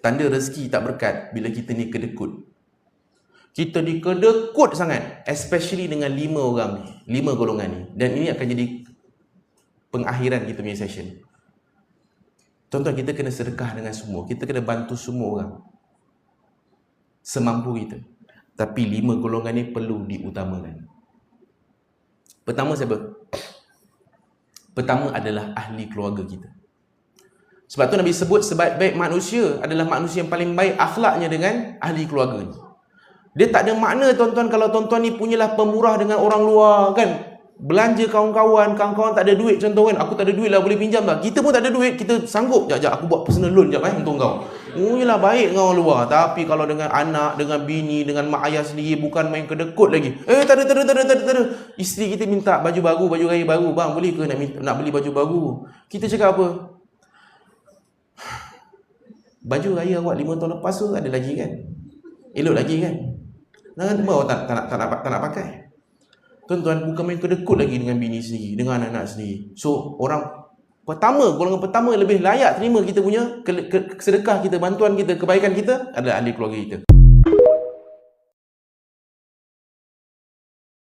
Tanda rezeki tak berkat bila kita ni kedekut. Kita ni kedekut sangat, especially dengan 5 orang ni, 5 golongan ni. Dan ini akan jadi pengakhiran kita punya session. Tuan-tuan, kita kena sedekah dengan semua. Kita kena bantu semua orang semampu kita. Tapi 5 golongan ni perlu diutamakan. Pertama siapa? Pertama adalah ahli keluarga kita. Sebab tu Nabi sebut sebaik-baik manusia adalah manusia yang paling baik akhlaknya dengan ahli keluarga ni. Dia tak ada makna tuan-tuan kalau tuan-tuan ni punyalah pemurah dengan orang luar kan. Belanja kawan-kawan tak ada duit contoh kan. Aku tak ada duit lah, boleh pinjam tak? Kita pun tak ada duit, kita sanggup. Sekejap aku buat personal loan sekejap untuk kau. Yalah baik dengan orang luar. Tapi kalau dengan anak, dengan bini, dengan mak ayah sendiri, bukan main kedekut lagi. Tak ada. Isteri kita minta baju baru, baju raya baru. Bang, boleh ke nak beli baju baru? Kita cakap apa? Baju raya awak 5 tahun lepas tu ada lagi kan? Elok lagi kan? Jangan awak tak nak pakai. Tuan-tuan, bukan main kedekut lagi dengan bini sendiri, dengan anak-anak sendiri. So, golongan pertama lebih layak terima kita punya sedekah kita, bantuan kita, kebaikan kita adalah ahli keluarga kita.